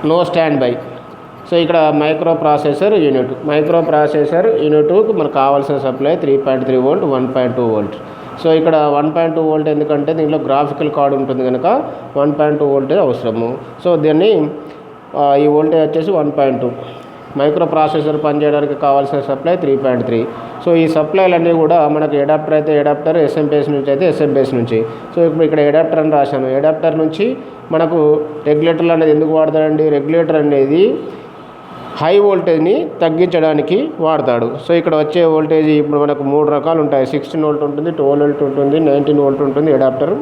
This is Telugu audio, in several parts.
No stand by. సో ఇక్కడ మైక్రో ప్రాసెసర్ యూనిట్ మనకు కావాల్సిన సప్లై 3.3 వోల్ట్ 1.2 వోల్ట్. సో ఇక్కడ 1.2 వోల్ట్ ఎందుకంటే దీంట్లో గ్రాఫికల్ కార్డు ఉంటుంది కనుక 1.2 వోల్టేజ్ అవసరము. సో దీన్ని ఈ వోల్టేజ్ వచ్చేసి 1.2. మైక్రో ప్రాసెసర్ పనిచేయడానికి కావాల్సిన సప్లై 3.3. సో ఈ సప్లైలన్నీ కూడా మనకు అడాప్టర్ అయితే అడాప్టర్, ఎస్ఎంపిఎస్ నుంచి అయితే ఎస్ఎంపిఎస్ నుంచి. సో ఇప్పుడు ఇక్కడ అడాప్టర్ అని రాశాను. అడాప్టర్ నుంచి మనకు రెగ్యులేటర్లు అనేది ఎందుకు వాడతాడండి? రెగ్యులేటర్ అనేది హై వోల్టేజ్ని తగ్గించడానికి వాడతాడు. సో ఇక్కడ వచ్చే వోల్టేజ్ ఇప్పుడు మనకు 3 రకాలు ఉంటాయి. 16 వోల్ట్ ఉంటుంది, 12 వోల్ట్ ఉంటుంది, 19 వోల్ట్ ఉంటుంది అడాప్టర్.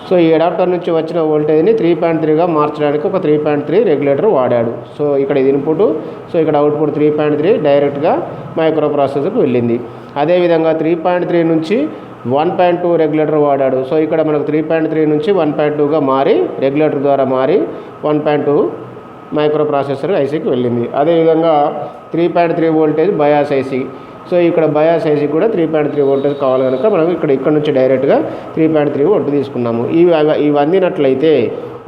సో ఈ అడాప్టర్ నుంచి వచ్చిన వోల్టేజ్ని 3.3గా మార్చడానికి ఒక 3.3 రెగ్యులేటర్ వాడాడు. సో ఇక్కడ ఇది ఇన్పుట్, సో ఇక్కడ అవుట్పుట్ 3.3 డైరెక్ట్గా మైక్రో ప్రాసెసర్కి వెళ్ళింది. అదేవిధంగా 3.3 నుంచి 1.2 రెగ్యులేటర్ వాడాడు. సో ఇక్కడ మనకు 3.3 నుంచి 1.2గా మారి రెగ్యులేటర్ ద్వారా మారి 1.2 మైక్రో ప్రాసెసర్ ఐసీకి వెళ్ళింది. అదేవిధంగా 3.3 వోల్టేజ్ బయాస్ ఐసీ. సో ఇక్కడ బయాస్ ఐసీ కూడా 3.3 వోల్టేజ్ కావాలి కనుక మనం ఇక్కడ నుంచి డైరెక్ట్గా 3.3 వోల్ట్ తీసుకున్నాము. ఇవి అందినట్లయితే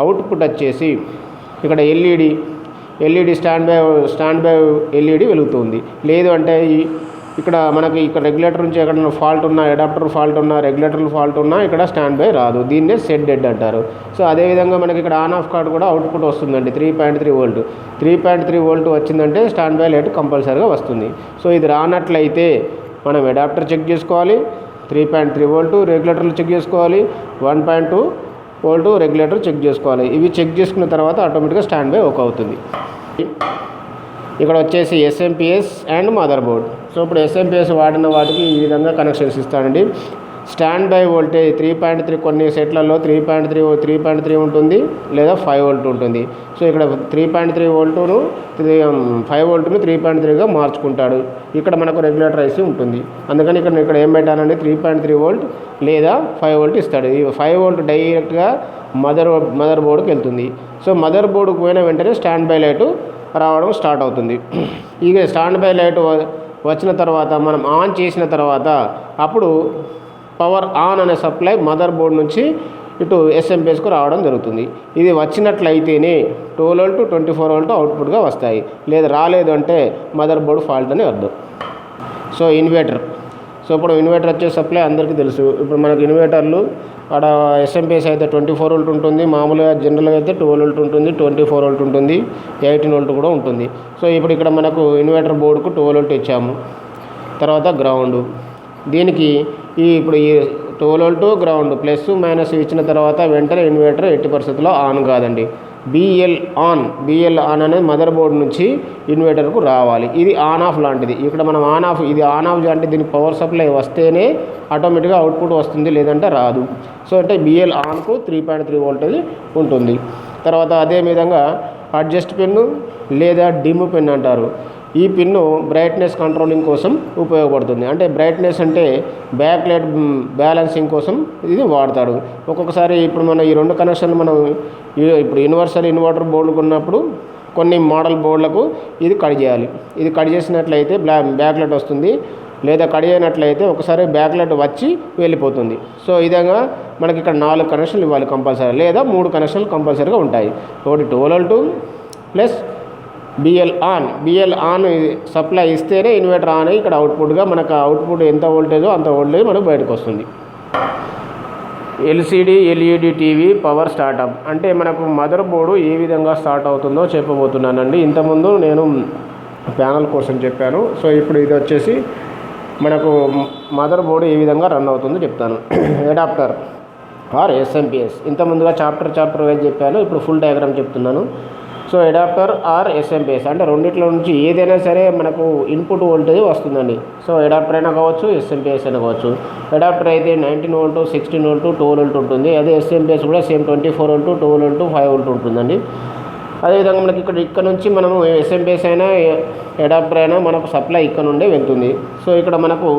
అవుట్పుట్ వచ్చేసి ఇక్కడ ఎల్ఈడి స్టాండ్ బై ఎల్ఈడి వెలుగుతుంది. లేదు అంటే ఇక్కడ మనకి ఇక్కడ రెగ్యులేటర్ నుంచి ఎక్కడైనా ఫాల్ట్ ఉన్నా, అడాప్టర్ ఫాల్ట్ ఉన్నా, రెగ్యులేటర్ ఫాల్ట్ ఉన్నా ఇక్కడ స్టాండ్ బై రాదు. దీన్నే సెట్ డెడ్ అంటారు. సో అదేవిధంగా మనకి ఇక్కడ ఆన్ ఆఫ్ కార్డ్ కూడా అవుట్పుట్ వస్తుందండి 3.3 వోల్ట్. 3.3 వోల్ట్ వచ్చిందంటే స్టాండ్ బై లైట్ కంపల్సరీగా వస్తుంది. సో ఇది రానట్లయితే మనం అడాప్టర్ చెక్ చేసుకోవాలి, 3.3 వోల్ట్ రెగ్యులేటర్లు చెక్ చేసుకోవాలి, 1.2 వోల్ట్ రెగ్యులేటర్ చెక్ చేసుకోవాలి. ఇవి చెక్ చేసుకున్న తర్వాత ఆటోమేటిక్గా స్టాండ్ బై ఓకే అవుతుంది. ఇక్కడ వచ్చేసి SMPS and mother board. So ఇప్పుడు ఎస్ఎంపిఎస్ వాడిన వాటికి ఈ విధంగా కనెక్షన్స్ ఇస్తానండి. స్టాండ్ బై వోల్టేజ్ 3.3 కొన్ని సెట్లలో 3.3 ఉంటుంది, లేదా 5 వోల్ట్ ఉంటుంది. సో ఇక్కడ 3.3 వోల్టును 5 వోల్ట్ను 3.3గా మార్చుకుంటాడు. ఇక్కడ మనకు రెగ్యులేటర్ ఐసీ ఉంటుంది. అందుకని ఇక్కడ ఏం పెట్టానండి, 3.3 వోల్ట్ లేదా 5 వోల్ట్ ఇస్తాడు. ఈ 5 వోల్ట్ డైరెక్ట్గా మదర్ బోర్డుకి వెళ్తుంది. సో మదర్ బోర్డుకు పోయిన వెంటనే స్టాండ్ బై లైటు రావడం స్టార్ట్ అవుతుంది. ఇక స్టాండ్ బై లైట్ వచ్చిన తర్వాత మనం ఆన్ చేసిన తర్వాత అప్పుడు పవర్ ఆన్ అనే సప్లై మదర్ బోర్డ్ నుంచి ఇటు ఎస్ఎంపిఎస్కు రావడం జరుగుతుంది. ఇది వచ్చినట్లయితేనే 12 వోల్ట్ 24 వోల్ట్ అవుట్పుట్గా వస్తాయి. లేదా రాలేదు అంటే మదర్ బోర్డు ఫాల్ట్ అని అర్థం. So inverter. సో ఇప్పుడు ఇన్వర్టర్ వచ్చే సప్లై అందరికీ తెలుసు. ఇప్పుడు మనకు ఇన్వర్టర్లు అక్కడ ఎస్ఎంపిఎస్ అయితే 24 వోల్ట్ ఉంటుంది, మామూలుగా జనరల్గా అయితే 12 వోల్ట్ ఉంటుంది, 24 వోల్ట్ ఉంటుంది, 18 వోల్ట్ కూడా ఉంటుంది. సో ఇప్పుడు ఇక్కడ మనకు ఇన్వర్టర్ బోర్డుకు 12 వోల్ట్ ఇచ్చాము. తర్వాత గ్రౌండ్. దీనికి ఇప్పుడు ఈ 12 వోల్ట్ గ్రౌండ్ ప్లస్ మైనస్ ఇచ్చిన తర్వాత వెంటనే ఇన్వర్టర్ ఎట్టి పరిస్థితుల్లో ఆన్ కాదండి. బిఎల్ ఆన్ అనేది మదర్ బోర్డు నుంచి ఇన్వర్టర్కు రావాలి. ఇది ఆన్ ఆఫ్ లాంటిది. ఇక్కడ మనం ఇది ఆన్ ఆఫ్ అంటే దీనికి పవర్ సప్లై వస్తేనే ఆటోమేటిక్గా అవుట్పుట్ వస్తుంది, లేదంటే రాదు. సో అంటే బిఎల్ ఆన్కు 3.3 వోల్టేజ్ ఉంటుంది. తర్వాత అదేవిధంగా అడ్జస్ట్ పెన్ను లేదా డిమ్ పెన్ అంటారు. ఈ పిన్ను బ్రైట్నెస్ కంట్రోలింగ్ కోసం ఉపయోగపడుతుంది. అంటే బ్రైట్నెస్ అంటే బ్యాక్ లైట్ బ్యాలెన్సింగ్ కోసం ఇది వాడతాడు. ఒక్కొక్కసారి ఇప్పుడు మన ఈ 2 కనెక్షన్లు మనం ఇప్పుడు యూనివర్సల్ ఇన్వర్టర్ బోర్డులు ఉన్నప్పుడు కొన్ని మోడల్ బోర్డులకు ఇది కట్ చేయాలి. ఇది కట్ చేసినట్లయితే బ్యాక్ లైట్ వస్తుంది, లేదా కట్ చేయనట్లయితే ఒకసారి బ్యాక్ లైట్ వచ్చి వెళ్ళిపోతుంది. సో ఈ విధంగా మనకి ఇక్కడ 4 కనెక్షన్లు ఇవ్వాలి కంపల్సరీ, లేదా 3 కనెక్షన్లు కంపల్సరీగా ఉంటాయి. ఒకటి 12 volt plus BL on supply ఇస్తేనే ఇన్వర్టర్ ఆన్ అయ్యి ఇక్కడ అవుట్పుట్గా మనకు అవుట్పుట్ ఎంత వోల్టేజో అంత వోల్టేజ్ మనకు బయటకు వస్తుంది. LCD LED TV power startup అంటే మనకు మదర్ బోర్డు ఏ విధంగా స్టార్ట్ అవుతుందో చెప్పబోతున్నానండి. ఇంతకుముందు నేను ప్యానల్ కోసం చెప్పాను. సో ఇప్పుడు ఇది వచ్చేసి మనకు మదర్ బోర్డు ఏ విధంగా రన్ అవుతుందో చెప్తాను. అడాప్టర్ ఆర్ ఎస్ఎంపిఎస్ ఇంతకుముందుగా చాప్టర్ వైజ్ చెప్పాను, ఇప్పుడు ఫుల్ డయాగ్రామ్ చెప్తున్నాను. సో అడాప్టర్ ఆర్ ఎస్ఎంపిఎస్ అంటే రెండిట్లో నుంచి ఏదైనా సరే మనకు ఇన్పుట్ వోల్టేజ్ వస్తుందండి. సో అడాప్టర్ అయినా కావచ్చు, ఎస్ఎంపిఎస్ అయినా కావచ్చు. అడాప్టర్ అయితే 19 వోల్ట్ 16 వోల్ట్ 12 వోల్ట్ ఉంటుంది. అదే ఎస్ఎంపిఎస్ కూడా సేమ్ 24 వోల్ట్ 12 వోల్ట్ 5 వోల్ట్ ఉంటుందండి. అదేవిధంగా మనకి ఇక్కడ నుంచి మనము ఎస్ఎంపిఎస్ అయినా అడాప్టర్ అయినా మనకు సప్లై ఇక్కడ నుండే వెళ్తుంది. సో ఇక్కడ మనకు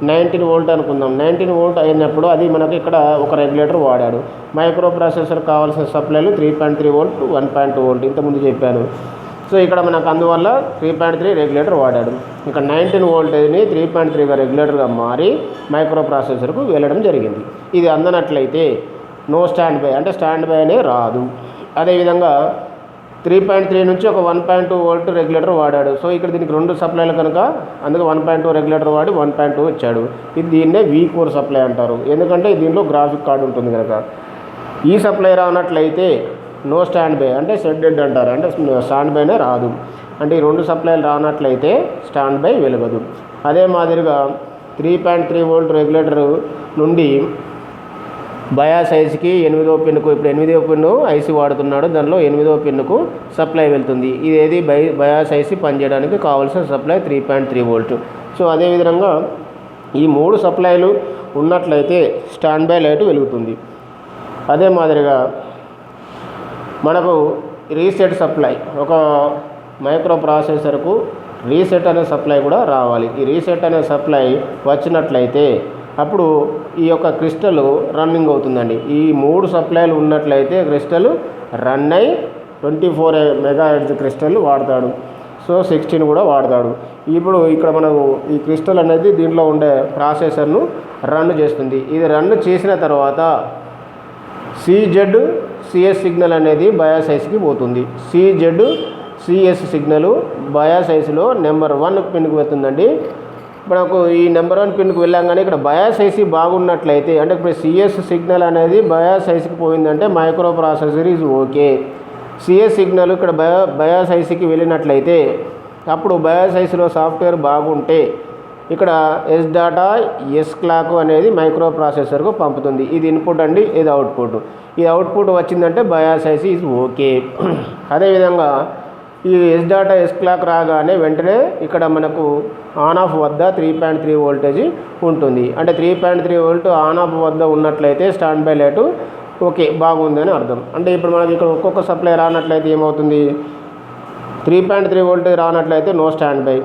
19 వోల్ట్ అనుకుందాం. 19 వోల్ట్ అయినప్పుడు అది మనకు ఇక్కడ ఒక రెగ్యులేటర్ వాడాడు. మైక్రో ప్రాసెసర్ కావాల్సిన సప్లైలు 3.3 వోల్ట్ 1.2 వోల్ట్ ఇంతకుముందు చెప్పాను. సో ఇక్కడ మనకు అందువల్ల 3.3 రెగ్యులేటర్ వాడాడు. ఇక్కడ 19 వోల్టేజ్ని 3.3గా రెగ్యులేటర్గా మారి మైక్రో ప్రాసెసర్కు వెళ్ళడం జరిగింది. ఇది అందనట్లయితే నో స్టాండ్ బై అంటే స్టాండ్ బై అనే రాదు. అదేవిధంగా 3.3 నుంచి ఒక 1.2 వోల్ట్ రెగ్యులేటర్ వాడాడు. సో ఇక్కడ దీనికి 2 సప్లైలు కనుక అందుకే 1.2 రెగ్యులేటర్ వాడి 1.2 ఇచ్చాడు. ఇది దీన్నే V4 సప్లై అంటారు, ఎందుకంటే దీనిలో గ్రాఫిక్ కార్డు ఉంటుంది కనుక. ఈ సప్లై రానట్లయితే నో స్టాండ్ బై, అంటే సెట్ డెడ్ అంటారు, అంటే స్టాండ్ బైనే రాదు. అంటే ఈ 2 సప్లైలు రానట్లయితే స్టాండ్ బై వెలగదు. అదే మాదిరిగా 3.3 వోల్ట్ రెగ్యులేటర్ నుండి బయాస్ ఐసీకి 8వ పిన్కు, ఇప్పుడు 8వ పిన్ను ఐసీ వాడుతున్నాడు, దానిలో 8వ పిన్నుకు సప్లై వెళ్తుంది. ఇది ఏది బయాస్ ఐసీ పనిచేయడానికి కావాల్సిన సప్లై 3.3 వోల్ట్. సో అదేవిధంగా ఈ 3 సప్లైలు ఉన్నట్లయితే స్టాండ్ బై లైట్ వెలుగుతుంది. అదే మాదిరిగా మనకు రీసెట్ సప్లై, ఒక మైక్రో ప్రాసెసర్కు రీసెట్ అనే సప్లై కూడా రావాలి. ఈ రీసెట్ అనే సప్లై వచ్చినట్లయితే అప్పుడు ఈ యొక్క క్రిస్టల్ రన్నింగ్ అవుతుందండి. ఈ 3 సప్లైలు ఉన్నట్లయితే క్రిస్టల్ రన్ అయి 24 మెగాహెర్ట్జ్ క్రిస్టల్ వాడతాడు. సో 16 కూడా వాడతాడు. ఇప్పుడు ఇక్కడ మనకు ఈ క్రిస్టల్ అనేది దీంట్లో ఉండే ప్రాసెసర్ను రన్ చేస్తుంది. ఇది రన్ చేసిన తర్వాత CZ/CS సిగ్నల్ అనేది బయాస్ ఐసీకి పోతుంది. CZ/CS సిగ్నల్ బయాస్ ఐసీలో నెంబర్ 1 పిన్కి వెళ్తుందండి. మనకు ఈ నెంబర్ 1 పిన్కి వెళ్ళాగానే ఇక్కడ బయాస్ ఐసీ బాగున్నట్లయితే, అంటే ఇప్పుడు CS సిగ్నల్ అనేది బయాస్ ఐసీకి పోయిందంటే micro processor is okay. CS signal ఇక్కడ బయాస్ ఐసీకి వెళ్ళినట్లయితే అప్పుడు బయాస్ ఐసీలో సాఫ్ట్వేర్ బాగుంటే ఇక్కడ ఎస్ డాటా ఎస్ క్లాక్ అనేది మైక్రో ప్రాసెసర్కు పంపుతుంది. ఇది ఇన్పుట్ అండి, ఇది అవుట్పుట్. ఈ అవుట్పుట్ వచ్చిందంటే బయాస్ ఐసీ ఈజ్ ఓకే. అదేవిధంగా ఈ ఎస్ డాటా ఎస్ క్లాక్ రాగానే వెంటనే ఇక్కడ మనకు ఆన్ ఆఫ్ వద్ద 3.3 వోల్టేజ్ ఉంటుంది. అంటే 3.3 వోల్ట్ ఆన్ ఆఫ్ వద్ద ఉన్నట్లయితే స్టాండ్ బై లైట్ ఓకే బాగుందని అర్థం. అంటే ఇప్పుడు మనకి ఇక్కడ ఒక్కొక్క సప్లై రానట్లయితే ఏమవుతుంది, 3.3 వోల్ట్ రానట్లయితే నో స్టాండ్ బై,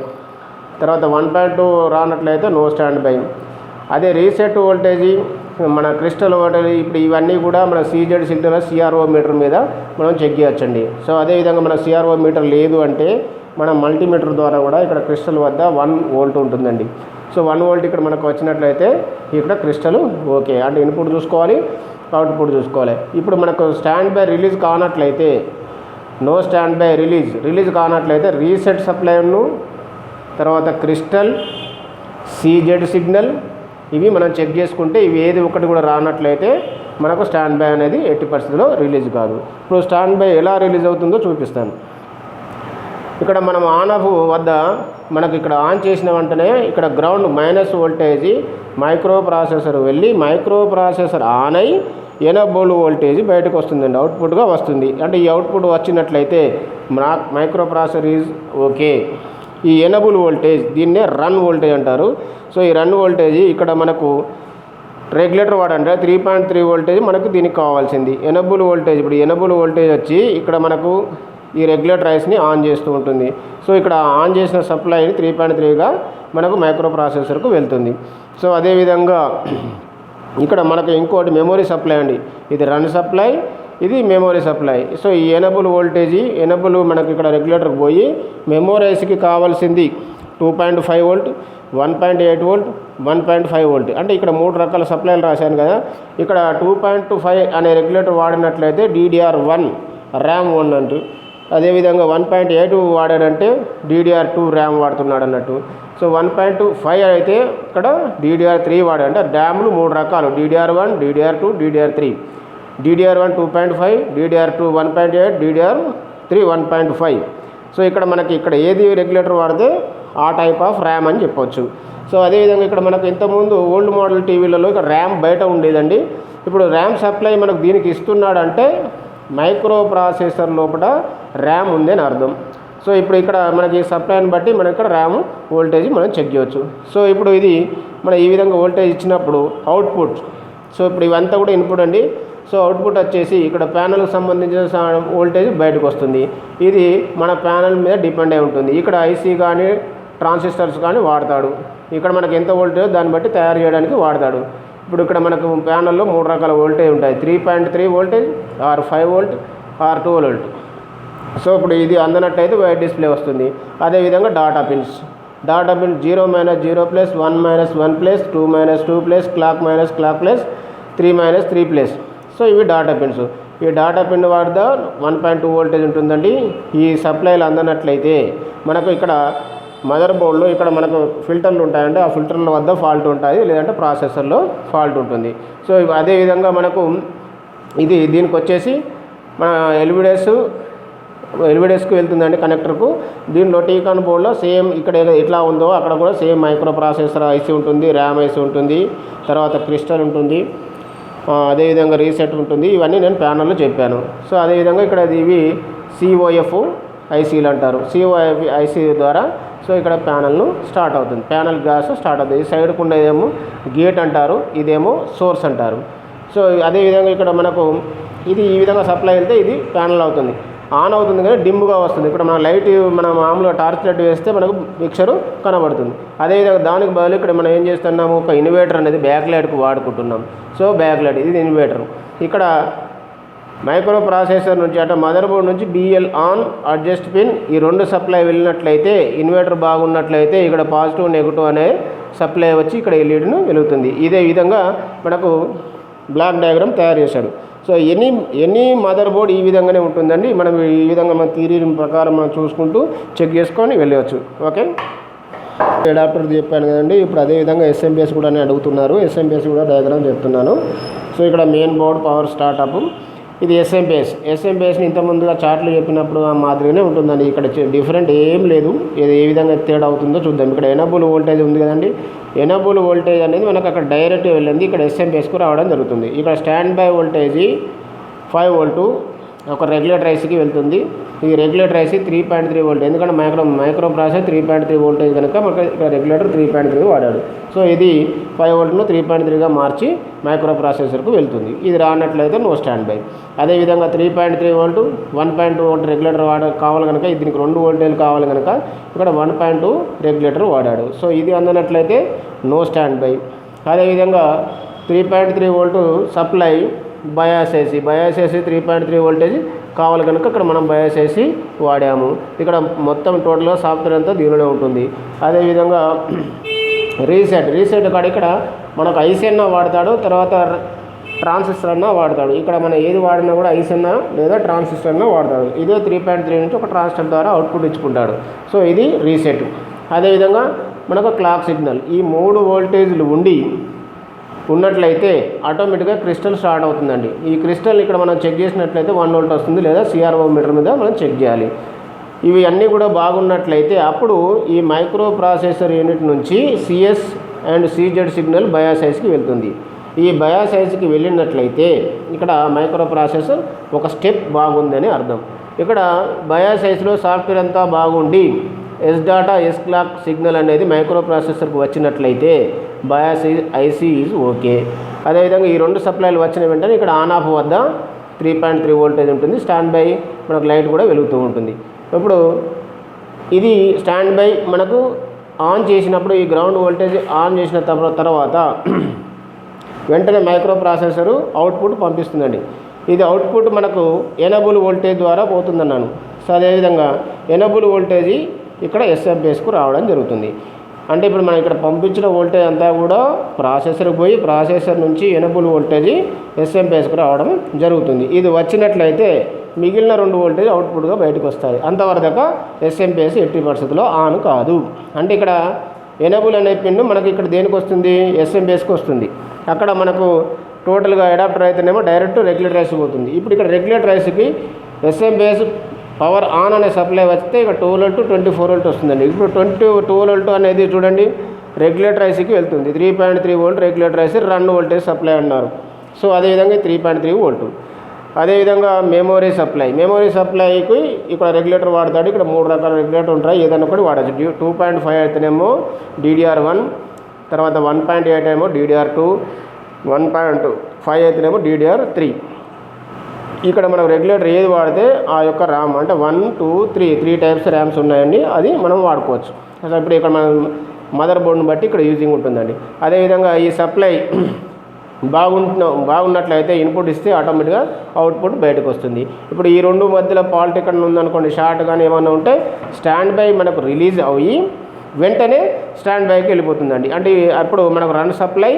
తర్వాత 1.2 రానట్లయితే నో స్టాండ్ బై. అదే రీసెట్ వోల్టేజీ మన క్రిస్టల్ వోల్టేజ్, ఇప్పుడు ఇవన్నీ కూడా మన CZ సిగ్నల్ CRO మీటర్ మీద మనం చెక్ చేయొచ్చండి. సో అదేవిధంగా మన CRO మీటర్ లేదు అంటే మనం మల్టీమీటర్ ద్వారా కూడా ఇక్కడ క్రిస్టల్ వద్ద 1 వోల్ట్ ఉంటుందండి. సో 1 వోల్ట్ ఇక్కడ మనకు వచ్చినట్లయితే ఇక్కడ క్రిస్టల్ ఓకే, అంటే ఇన్పుట్ చూసుకోవాలి, అవుట్పుట్ చూసుకోవాలి. ఇప్పుడు మనకు స్టాండ్ బై రిలీజ్ కానట్లయితే నో స్టాండ్ బై రిలీజ్ కానట్లయితే రీసెట్ సప్లైను, తర్వాత క్రిస్టల్, CZ సిగ్నల్ ఇవి మనం చెక్ చేసుకుంటే ఇవి ఏది ఒకటి కూడా రానట్లయితే మనకు స్టాండ్ బై అనేది ఎట్టి పరిస్థితుల్లో రిలీజ్ కాదు. ఇప్పుడు స్టాండ్ బై ఎలా రిలీజ్ అవుతుందో చూపిస్తాను. ఇక్కడ మనం ఆన్ ఆఫ్ వద్ద మనకు ఇక్కడ ఆన్ చేసిన వెంటనే ఇక్కడ ground minus voltage micro processor వెళ్ళి మైక్రో ప్రాసెసర్ ఆన్ అయి ఎనబుల్ వోల్టేజ్ బయటకు వస్తుందండి, అవుట్పుట్గా వస్తుంది. అంటే ఈ అవుట్పుట్ వచ్చినట్లయితే మైక్రో ప్రాసెసర్ ఈజ్ ఓకే. ఈ ఎనబుల్ వోల్టేజ్ దీన్నే రన్ వోల్టేజ్ అంటారు. సో ఈ రన్ వోల్టేజ్ ఇక్కడ మనకు రెగ్యులేటర్ వాడంటే 3.3 వోల్టేజ్ మనకు దీనికి కావాల్సింది. ఎనబుల్ వోల్టేజ్, ఇప్పుడు ఎనబుల్ వోల్టేజ్ వచ్చి ఇక్కడ మనకు ఈ రెగ్యులేటర్ ఐస్ని ఆన్ చేస్తూ ఉంటుంది. సో ఇక్కడ ఆన్ చేసిన సప్లైని 3.3గా మనకు మైక్రో ప్రాసెసర్కు వెళ్తుంది. సో అదేవిధంగా ఇక్కడ మనకు ఇంకోటి మెమొరీ సప్లై అండి, ఇది రన్ సప్లై, ఇది మెమొరీ సప్లై. సో ఈ ఎనబుల్ వోల్టేజ్ మనకు ఇక్కడ రెగ్యులేటర్కి పోయి మెమొరీ ఐసీకి కావాల్సింది 2.5 వోల్ట్, 1.8 వోల్ట్, 1.5 వోల్ట్. అంటే ఇక్కడ 3 రకాల సప్లైలు రాశాను కదా. ఇక్కడ 2.5 అనే రెగ్యులేటర్ వాడినట్లయితే DDR1 ర్యామ్ 1 అంటూ, అదేవిధంగా 1.8 వాడాడంటే DDR2 ర్యామ్ వాడుతున్నాడు అన్నట్టు. సో 1.25 అయితే ఇక్కడ DDR3 వాడాడు. అంటే ర్యామ్లు 3 రకాలు, DDR1, DDR2, DDR3. DDR1 2.5, DDR2 1.8, DDR3 1.5. So ఇక్కడ మనకి ఇక్కడ ఏది రెగ్యులేటర్ వాడితే ఆ టైప్ ఆఫ్ ర్యామ్ అని చెప్పొచ్చు. సో అదేవిధంగా ఇక్కడ మనకు ఇంతకుముందు ఓల్డ్ మోడల్ టీవీలలో ఇక్కడ ర్యామ్ బయట ఉండేదండి. ఇప్పుడు ర్యామ్ సప్లై మనకు దీనికి ఇస్తున్నాడంటే మైక్రో ప్రాసెసర్ లోపల ర్యామ్ ఉంది అని అర్థం. సో ఇప్పుడు ఇక్కడ మనకి సప్లైని బట్టి మనకి ఇక్కడ ర్యామ్ వోల్టేజ్ మనం చెక్ చేయవచ్చు. సో ఇప్పుడు ఇది మన ఈ విధంగా వోల్టేజ్ ఇచ్చినప్పుడు అవుట్పుట్, సో ఇప్పుడు ఇవంతా కూడా ఇన్పుట్ అండి. సో అవుట్పుట్ వచ్చేసి ఇక్కడ ప్యానల్కి సంబంధించిన వోల్టేజ్ బయటకు వస్తుంది. ఇది మన ప్యానల్ మీద డిపెండ్ అయి ఉంటుంది. ఇక్కడ ఐసీ కానీ ట్రాన్సిస్టర్స్ కానీ వాడతాడు. ఇక్కడ మనకి ఎంత వోల్టేజ్ దాన్ని బట్టి తయారు చేయడానికి వాడతాడు. ఇప్పుడు ఇక్కడ మనకు ప్యానల్లో 3 రకాల వోల్టేజ్ ఉంటాయి, 3.3 voltage, or 5 volt, or 2 volt. So ఇప్పుడు ఇది అందనట్టయితే వైట్ డిస్ప్లే వస్తుంది. అదేవిధంగా data pins 0 - 0 +, 1 - 1 +, 2 - 2 +, clock - clock +, 3 - 3 +. So ఇవి డాటా పిన్స్. ఈ డాటా పిన్ వద్ద 1.2 వోల్టేజ్ ఉంటుందండి. ఈ సప్లైలు అందనట్లయితే మనకు ఇక్కడ మదర్ బోర్డులో ఇక్కడ మనకు ఫిల్టర్లు ఉంటాయండి, ఆ ఫిల్టర్ల వద్ద ఫాల్ట్ ఉంటుంది, లేదంటే ప్రాసెసర్లో ఫాల్ట్ ఉంటుంది. సో అదేవిధంగా మనకు దీనికి వచ్చేసి మన ఎల్విడెస్కు వెళ్తుందండి కనెక్టర్కు. దీనిలో టీకాన్ బోర్డులో సేమ్ ఇక్కడ ఎట్లా ఉందో అక్కడ కూడా సేమ్ మైక్రో ప్రాసెసర్ ఐసీ ఉంటుంది, ర్యామ్ ఐసీ ఉంటుంది, తర్వాత క్రిస్టల్ ఉంటుంది, అదేవిధంగా రీసెట్ ఉంటుంది. ఇవన్నీ నేను ప్యానల్లో చెప్పాను. సో అదేవిధంగా ఇక్కడ ఇవి COF ఐసీలు అంటారు. COF ఐసీ ద్వారా సో ఇక్కడ ప్యానల్ను స్టార్ట్ అవుతుంది, ప్యానల్ గ్యాస్ స్టార్ట్ అవుతుంది. ఈ సైడ్కు ఉండేదేమో గేట్ అంటారు, ఇదేమో సోర్స్ అంటారు. సో అదేవిధంగా ఇక్కడ మనకు ఇది ఈ విధంగా సప్లై వెళ్తే ఇది ప్యానల్ అవుతుంది, ఆన్ అవుతుంది కానీ డిమ్గా వస్తుంది. ఇక్కడ మన లైట్ మనం మామూలుగా టార్చ్ లైట్ వేస్తే మనకు పిక్చరు కనబడుతుంది. అదేవిధంగా దానికి బదులు ఇక్కడ మనం ఏం చేస్తున్నాము, ఒక ఇన్వర్టర్ అనేది బ్యాక్ లైట్కు వాడుకుంటున్నాం. సో బ్యాక్ లైట్ ఇది ఇన్వర్టర్. ఇక్కడ మైక్రో ప్రాసెసర్ నుంచి అంటే మదర్ బోర్డ్ నుంచి BL ఆన్ అడ్జస్ట్ పిన్ ఈ రెండు సప్లై వెళ్ళినట్లయితే, ఇన్వర్టర్ బాగున్నట్లయితే ఇక్కడ పాజిటివ్ నెగిటివ్ అనే సప్లై వచ్చి ఇక్కడ ఎల్ఈడీను వెలుగుతుంది. ఇదే విధంగా మనకు బ్లాక్ డయాగ్రామ్ తయారు చేశాడు. సో ఎనీ మదర్ బోర్డ్ ఈ విధంగానే ఉంటుందండి. మనం ఈ విధంగా మన థియరీ ప్రకారం మనం చూసుకుంటూ చెక్ చేసుకొని వెళ్ళవచ్చు. ఓకే, అడాప్టర్ చెప్పాను కదండి. ఇప్పుడు అదేవిధంగా SMPS కూడా అడుగుతున్నారు, SMPS కూడా డయాగ్రామ్ చెప్తున్నాను. సో ఇక్కడ మెయిన్ బోర్డ్ పవర్ స్టార్టప్, ఇది SMPSని ఇంతకుముందుగా చార్ట్లు చెప్పినప్పుడు ఆ మాదిరిగానే ఉంటుందండి. ఇక్కడ డిఫరెంట్ ఏం లేదు, ఇది ఏ విధంగా తేడా అవుతుందో చూద్దాం. ఇక్కడ ఎనబుల్ వోల్టేజ్ ఉంది కదండి, ఎనబుల్ వోల్టేజ్ అనేది మనకు అక్కడ డైరెక్ట్ వెళ్ళింది, ఇక్కడ SMPSకు రావడం జరుగుతుంది. ఇక్కడ స్టాండ్ బై వోల్టేజ్ 5 వోల్టు ఒక రెగ్యులేటర్ ఐసీకి వెళ్తుంది. ఈ రెగ్యులేటర్ ఐసీ 3.3 వోల్ట్, ఎందుకంటే మైక్రో ప్రాసెసర్ 3.3 వోల్టేజ్ కనుక మనకు ఇక్కడ రెగ్యులేటర్ 3.3 వాడాడు. సో ఇది 5 వోల్ట్ను 3.3గా మార్చి మైక్రో ప్రాసెసర్కు వెళ్తుంది. ఇది రానట్లయితే నో స్టాండ్ బై. అదేవిధంగా 3.3 వోల్ట్ 1.2 వోల్ట్ రెగ్యులేటర్ కావాలి కనుక దీనికి 2 వోల్టేజ్ కావాలి కనుక ఇక్కడ 1.2 రెగ్యులేటర్ వాడాడు. సో ఇది అందనట్లయితే నో స్టాండ్ బై. అదేవిధంగా 3.3 volt supply bias AC 3.3 voltage కావాలి కనుక ఇక్కడ మనం బయాస్ ఏసీ వాడాము. ఇక్కడ మొత్తం టోటల్గా సాఫ్ట్వేర్ అంతా దీనిలో ఉంటుంది. అదేవిధంగా రీసెట్ కాడ ఇక్కడ మనకు ఐసీ అన్న వాడతాడు, తర్వాత ట్రాన్సిస్టర్ అన్న వాడతాడు. ఇక్కడ మనం ఏది వాడినా కూడా ఐసీ అన్న లేదా ట్రాన్సిస్టర్ అన్న వాడతాడు. ఇదే 3.3 నుంచి ఒక ట్రాన్సిస్టర్ ద్వారా అవుట్పుట్ ఇచ్చుకుంటాడు. సో ఇది రీసెట్. అదేవిధంగా మనకు క్లాక్ సిగ్నల్, ఈ 3 వోల్టేజ్లు ఉన్నట్లయితే ఆటోమేటిక్గా క్రిస్టల్ స్టార్ట్ అవుతుందండి. ఈ క్రిస్టల్ ఇక్కడ మనం చెక్ చేసినట్లయితే 1 వోల్ట్ వస్తుంది, లేదా CRO మీటర్ మీద మనం చెక్ చేయాలి. ఇవి అన్నీ కూడా బాగున్నట్లయితే అప్పుడు ఈ మైక్రో ప్రాసెసర్ యూనిట్ నుంచి CS and CZ signal bias ఐసీకి వెళ్తుంది. ఈ బయాస్ ఐసీకి వెళ్ళినట్లయితే ఇక్కడ మైక్రో ప్రాసెసర్ ఒక స్టెప్ బాగుందని అర్థం. ఇక్కడ బయాస్ ఐసీలో సాఫ్ట్వేర్ అంతా బాగుండి SDATA క్లాక్ సిగ్నల్ అనేది మైక్రో ప్రాసెసర్కి వచ్చినట్లయితే బయాస్ ఐసీ ఈజ్ ఓకే. అదేవిధంగా ఈ 2 సప్లైలు వచ్చిన వెంటనే ఇక్కడ ఆన్ ఆఫ్ వద్ద 3.3 వోల్టేజ్ ఉంటుంది, స్టాండ్ బై మనకు లైట్ కూడా వెలుగుతూ ఉంటుంది. ఇప్పుడు ఇది స్టాండ్ బై మనకు ఆన్ చేసినప్పుడు ఈ గ్రౌండ్ వోల్టేజ్ ఆన్ చేసిన తర్వాత వెంటనే మైక్రో ప్రాసెసరు అవుట్పుట్ పంపిస్తుందండి. ఇది అవుట్పుట్ మనకు ఎనబుల్ వోల్టేజ్ ద్వారా పోతుందన్నాను. సో అదేవిధంగా ఎనబుల్ వోల్టేజ్ ఇక్కడ SMPSకు రావడం జరుగుతుంది. అంటే ఇప్పుడు మనం ఇక్కడ పంపించిన వోల్టేజ్ అంతా కూడా ప్రాసెసర్కి పోయి ప్రాసెసర్ నుంచి ఎనబుల్ వోల్టేజ్ SMPSకు రావడం జరుగుతుంది. ఇది వచ్చినట్లయితే మిగిలిన 2 వోల్టేజ్ అవుట్పుట్గా బయటకు వస్తాయి. అంతవరకు SMPS ఎట్టి పరిస్థితుల్లో ఆన్ కాదు. అంటే ఇక్కడ ఎనబుల్ అనే పిన్ మనకి ఇక్కడ దేనికి వస్తుంది, SMPSకి వస్తుంది. అక్కడ మనకు టోటల్గా అడాప్టర్ అయితేనేమో డైరెక్ట్ రెగ్యులేటర్ ఐసీ పోతుంది. ఇప్పుడు ఇక్కడ రెగ్యులేటర్ ఐసీకి SMPS పవర్ ఆన్ అనే సప్లై వస్తే ఇక్కడ 12 వోల్ట్ 24 వోల్ట్ వస్తుందండి. ఇప్పుడు 12 వోల్ట్ అనేది చూడండి రెగ్యులేటర్ ఐసీకి వెళ్తుంది. 3.3 volt regulator IC 2 voltage supply అన్నారు. సో అదేవిధంగా 3.3 వోల్ట్. అదేవిధంగా మెమొరీ సప్లైకి ఇక్కడ రెగ్యులేటర్ వాడతాడు. ఇక్కడ 3 రకాల రెగ్యులేటర్ ఉంటాయి, ఏదైనా ఒకటి వాడచ్చు. 2.5 అయితేనేమో DDR1, తర్వాత 1.8 ఏమో DDR2, 1.5 అయితేనేమో DDR3. ఇక్కడ మనం రెగ్యులేటర్ ఏది వాడితే ఆ యొక్క ర్యామ్ అంటే 1, 2, 3 టైప్స్ ర్యామ్స్ ఉన్నాయండి, అది మనం వాడుకోవచ్చు. అసలు ఇప్పుడు ఇక్కడ మనం మదర్ బోర్డ్ని బట్టి ఇక్కడ యూజింగ్ ఉంటుందండి. అదేవిధంగా ఈ సప్లై బాగున్నట్లయితే ఇన్పుట్ ఇస్తే ఆటోమేటిక్గా అవుట్పుట్ బయటకు వస్తుంది. ఇప్పుడు ఈ 2 మధ్యలో ఫాల్ట్ ఇక్కడ ఉందనుకోండి, షార్ట్ కానీ ఏమన్నా ఉంటే స్టాండ్ బై మనకు రిలీజ్ అయ్యి వెంటనే స్టాండ్ బైకి వెళ్ళిపోతుందండి. అంటే అప్పుడు మనకు రన్ సప్లై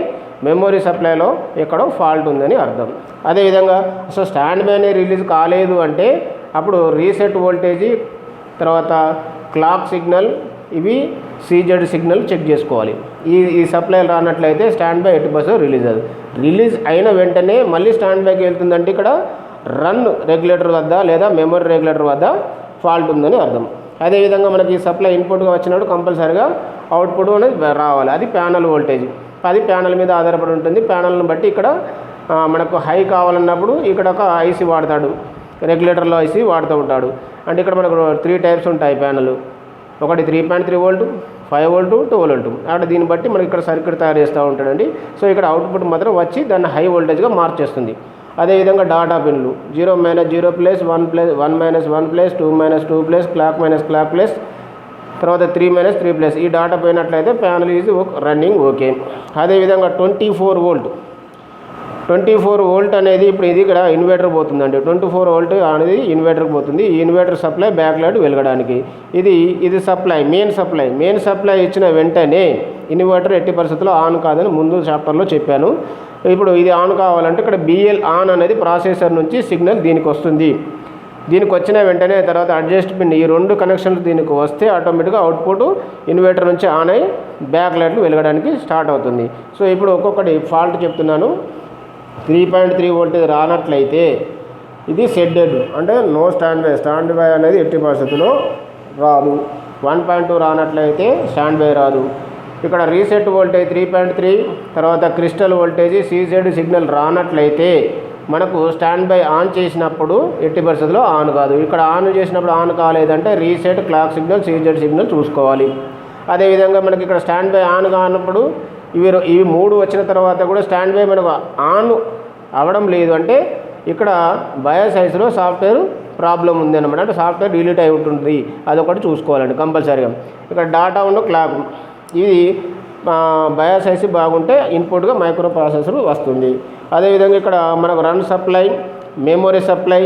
మెమొరీ సప్లైలో ఎక్కడో ఫాల్ట్ ఉందని అర్థం. అదేవిధంగా సో స్టాండ్ బైనే రిలీజ్ కాలేదు అంటే అప్పుడు రీసెట్ వోల్టేజీ, తర్వాత క్లాక్ సిగ్నల్, ఇవి సీజెడ్ సిగ్నల్ చెక్ చేసుకోవాలి. ఈ సప్లై రానట్లయితే స్టాండ్ బై 80% రిలీజ్ అది. రిలీజ్ అయిన వెంటనే మళ్ళీ స్టాండ్ బైకి వెళ్తుందంటే ఇక్కడ రన్ రెగ్యులేటర్ వద్ద లేదా మెమరీ రెగ్యులేటర్ వద్ద ఫాల్ట్ ఉందని అర్థం. అదేవిధంగా మనకి సప్లై ఇన్పుట్గా వచ్చినప్పుడు కంపల్సరీగా అవుట్పుట్ అనేది రావాలి. అది ప్యానల్ వోల్టేజ్. అది ప్యానల్ మీద ఆధారపడి ఉంటుంది. ప్యానల్ని బట్టి ఇక్కడ మనకు హై కావాలన్నప్పుడు ఇక్కడ ఒక ఐసీ వాడతాడు, రెగ్యులేటర్లో ఐసీ వాడుతూ ఉంటాడు. అంటే ఇక్కడ మనకు 3 టైప్స్ ఉంటాయి ప్యానల్. ఒకటి 3.3 వోల్ట్, 5 వోల్ట్, 2 వోల్ట్. అంటే దీన్ని బట్టి మనకి ఇక్కడ సర్క్యూట్ తయారు చేస్తూ ఉంటాడండి. సో ఇక్కడ అవుట్పుట్ మాత్రం వచ్చి దాన్ని హై వోల్టేజ్గా మార్చేస్తుంది. అదేవిధంగా డాటా పిన్లు 0 - 0 plus 1 plus 1 - 1 plus 2 - 2 plus clock plus తర్వాత 3 - 3 ప్లస్. ఈ డాటా పోయినట్లయితే ప్యానల్ ఈజ్ రన్నింగ్ ఓకే. అదేవిధంగా 24 వోల్ట్. 24 వోల్ట్ అనేది ఇప్పుడు ఇది ఇక్కడ ఇన్వర్టర్ పోతుందండి. 24 వోల్ట్ అనేది ఇన్వర్టర్కి పోతుంది. ఈ ఇన్వర్టర్ సప్లై బ్యాక్ లైట్ వెలగడానికి. ఇది సప్లై, మెయిన్ సప్లై ఇచ్చిన వెంటనే ఇన్వర్టర్ ఎట్టి పరిస్థితుల్లో ఆన్ కాదని ముందు చాప్టర్లో చెప్పాను. ఇప్పుడు ఇది ఆన్ కావాలంటే ఇక్కడ BL ఆన్ అనేది ప్రాసెసర్ నుంచి సిగ్నల్ దీనికి వస్తుంది. దీనికి వచ్చిన వెంటనే తర్వాత అడ్జస్ట్ పిన్, ఈ 2 కనెక్షన్లు దీనికి వస్తే ఆటోమేటిక్గా అవుట్పుట్ ఇన్వర్టర్ నుంచి ఆన్ అయ్యి బ్యాక్ లైట్లు వెలగడానికి స్టార్ట్ అవుతుంది. సో ఇప్పుడు ఒక్కొక్కటి ఫాల్ట్ చెప్తున్నాను. 3.3 వోల్టేజ్ రానట్లయితే ఇది సెడ్డెడ్, అంటే నో స్టాండ్ బై అనేది ఎట్టి పరిస్థితుల్లో రాదు. 1.2 రానట్లయితే స్టాండ్ బై రాదు. ఇక్కడ రీసెట్ వోల్టేజ్ 3.3, తర్వాత క్రిస్టల్ వోల్టేజ్ సీజెడ్ సిగ్నల్ రానట్లయితే మనకు స్టాండ్ బై ఆన్ చేసినప్పుడు ఎట్టి పరిస్థితుల్లో ఆన్ కాదు. ఇక్కడ ఆన్ చేసినప్పుడు ఆన్ కాలేదంటే reset, clock signal, CZ signal చూసుకోవాలి. అదేవిధంగా మనకి ఇక్కడ స్టాండ్ బై ఆన్ కానప్పుడు ఇవి 3 వచ్చిన తర్వాత కూడా స్టాండ్ బై మనకు ఆన్ అవ్వడం లేదు అంటే ఇక్కడ బయోసైన్స్లో సాఫ్ట్వేర్ ప్రాబ్లం ఉంది అనమాట. అంటే సాఫ్ట్వేర్ డిలీట్ అయి ఉంటుంది. అదొకటి చూసుకోవాలండి కంపల్సరీగా. ఇక్కడ డాటా ఉన్న క్లాక్, ఇది బయోసైన్స్ బాగుంటే ఇన్పుట్గా మైక్రో ప్రాసెసర్ వస్తుంది. అదేవిధంగా ఇక్కడ మనకు రన్ సప్లై, మెమొరీ సప్లై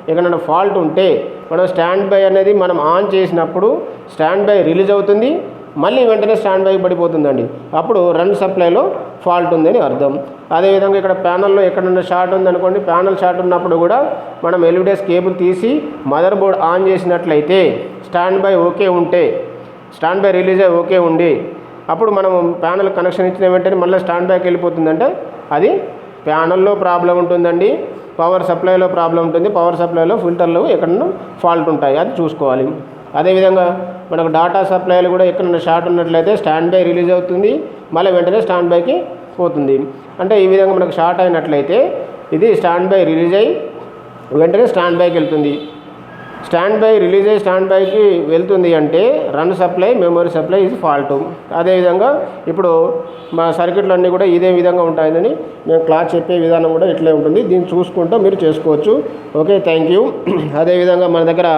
ఎక్కడైనా ఫాల్ట్ ఉంటే మనం స్టాండ్ బై అనేది మనం ఆన్ చేసినప్పుడు స్టాండ్ బై రిలీజ్ అవుతుంది, మళ్ళీ వెంటనే స్టాండ్ బై పడిపోతుందండి. అప్పుడు రన్ సప్లైలో ఫాల్ట్ ఉందని అర్థం. అదేవిధంగా ఇక్కడ ప్యానల్లో ఎక్కడైనా షార్ట్ ఉందనుకోండి, ప్యానల్ షార్ట్ ఉన్నప్పుడు కూడా మనం ఎల్ఈడీఎస్ కేబుల్ తీసి మదర్ బోర్డ్ ఆన్ చేసినట్లయితే స్టాండ్ బై ఓకే ఉంటే, స్టాండ్ బై రిలీజ్ అయ్యి ఓకే ఉండి అప్పుడు మనం ప్యానల్ కనెక్షన్ ఇచ్చిన వెంటనే మళ్ళీ స్టాండ్ బైకి వెళ్ళిపోతుందంటే అది ప్యానల్లో ప్రాబ్లం ఉంటుందండి. పవర్ సప్లైలో ప్రాబ్లం ఉంటుంది. పవర్ సప్లైలో ఫిల్టర్లు ఎక్కడన్నా ఫాల్ట్ ఉంటాయి, అది చూసుకోవాలి. అదేవిధంగా మనకు డాటా సప్లైలు కూడా ఎక్కడన్నా షార్ట్ ఉన్నట్లయితే స్టాండ్ బై రిలీజ్ అవుతుంది, మళ్ళీ వెంటనే స్టాండ్ బైకి పోతుంది. అంటే ఈ విధంగా మనకు షార్ట్ అయినట్లయితే ఇది స్టాండ్ బై రిలీజ్ అయ్యి వెంటనే స్టాండ్ బైకి వెళ్తుంది. స్టాండ్ బై రిలీజ్ అయ్యి స్టాండ్ బైకి వెళ్తుంది అంటే రన్ సప్లై, మెమరీ సప్లై ఇది ఫాల్ట్. అదేవిధంగా ఇప్పుడు మా సర్క్యూట్లు అన్నీ కూడా ఇదే విధంగా ఉంటాయని మేము క్లాస్ చెప్పే విధానం కూడా ఇట్లే ఉంటుంది. దీన్ని చూసుకుంటూ మీరు చేసుకోవచ్చు. Okay, thank you. అదేవిధంగా మన దగ్గర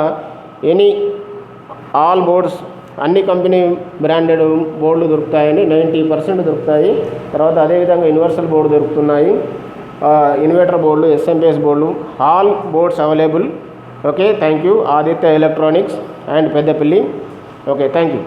ఆల్ బోర్డ్స్ అన్ని కంపెనీ బ్రాండెడ్ బోర్డులు దొరుకుతాయని 90% దొరుకుతాయి. తర్వాత అదేవిధంగా యూనివర్సల్ బోర్డు దొరుకుతున్నాయి, ఇన్వర్టర్ బోర్డులు, SMPS బోర్డులు, all boards available. Okay, thank you. Aditya electronics and Peddapalli. Okay, thank you.